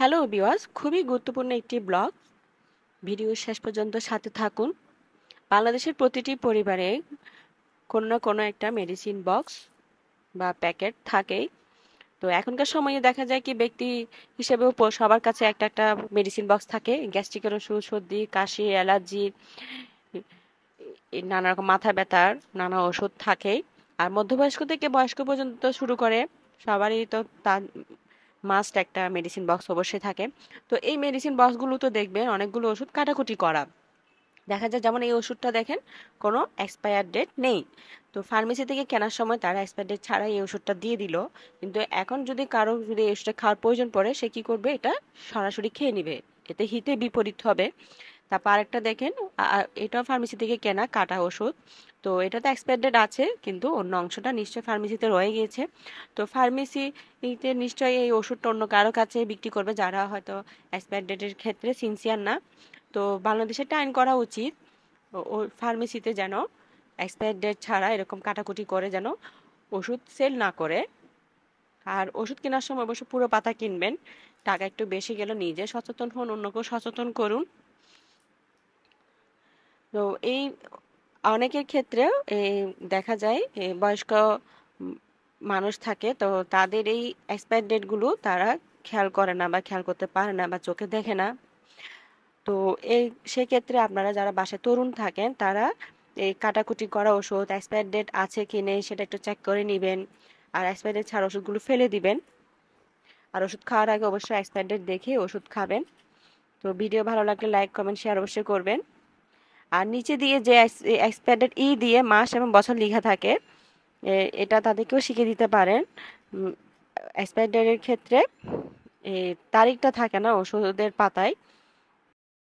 Hello viewers, খুবই গুরুত্বপূর্ণ একটি ব্লগ। ভিডিও শেষ পর্যন্ত সাথে থাকুন। বাংলাদেশের প্রতিটি পরিবারে কোনো না কোনো একটা মেডিসিন বক্স বা প্যাকেট থাকেই। তো এখনকার সময়ে দেখা যায় কি ব্যক্তি হিসেবেও সবার কাছে একটা একটা মেডিসিন বক্স থাকে। গ্যাস্ট্রিকের ওষুধ, সর্দি, কাশি, অ্যালার্জি, নানা রকম মাথা ব্যথার নানা ওষুধ থাকেই। আর মধ্যবয়স্ক থেকে বয়স্ক পর্যন্ত শুরু করে সবারই তো তার মাস্ট একটা মেডিসিন বক্স অবশ্যই থাকে। তো এই মেডিসিন বক্সগুলো তো দেখবেন অনেকগুলো ওষুধ কাটাকুটি করা দেখা যায়। যেমন এই ওষুধটা দেখেন, কোনো এক্সপায়ার ডেট নেই। তো ফার্মেসি থেকে কেনার সময় তারা এক্সপায়ার ডেট ছাড়াই এই ওষুধটা দিয়ে দিল। কিন্তু এখন যদি কারো যদি এই ওষুধটা খাওয়ার প্রয়োজন পড়ে, সে কি করবে? এটা সরাসরি খেয়ে নিবে। এতে হিতে বিপরীত হবে। তারপর আরেকটা দেখেন, এটাও ফার্মেসি থেকে কেনা কাটা ওষুধ। তো এটাতে এক্সপায়ার ডেট আছে, কিন্তু অন্য অংশটা নিশ্চয়ই ফার্মেসিতে রয়ে গিয়েছে। তো ফার্মেসিতে নিশ্চয়ই এই ওষুধটা অন্য কারো কাছে বিক্রি করবে, যারা হয়তো এক্সপায়ার ডেটের ক্ষেত্রে সিনসিয়ার না। তো বাংলাদেশে একটা আইন করা উচিত, ও ফার্মেসিতে যেন এক্সপায়ার ডেট ছাড়া এরকম কাটাকুটি করে যেন ওষুধ সেল না করে। আর ওষুধ কেনার সময় অবশ্য পুরো পাতা কিনবেন। টাকা একটু বেশি গেল, নিজে সচেতন হন, অন্যকেও সচেতন করুন। তো এই অনেকের ক্ষেত্রেও দেখা যায় বয়স্ক উম, মানুষ থাকে, তো তাদের এই এক্সপায়ার ডেটগুলো তারা খেয়াল করে না বা খেয়াল করতে পারে না বা চোখে দেখে না। তো এই সেক্ষেত্রে আপনারা যারা বাসায় তরুণ থাকেন, তারা এই কাটাকুটি করা ওষুধ এক্সপায়ার ডেট আছে কি নেই সেটা একটু চেক করে নেবেন। আর এক্সপায়ার ডেট ছাড়া ওষুধগুলো ফেলে দিবেন। আর ওষুধ খাওয়ার আগে অবশ্যই এক্সপায়ার ডেট দেখে ওষুধ খাবেন। তো ভিডিও ভালো লাগলে লাইক, কমেন্ট, শেয়ার অবশ্যই করবেন। আর নিচে দিয়ে যে এক্সপায়ার ডেট দিয়ে মাস এবং বছর লেখা থাকে, এটা তাদেরকেও শিখিয়ে দিতে পারেন। এক্সপায়ার ডেটের ক্ষেত্রে তারিখটা থাকে না ওষুধের পাতায়,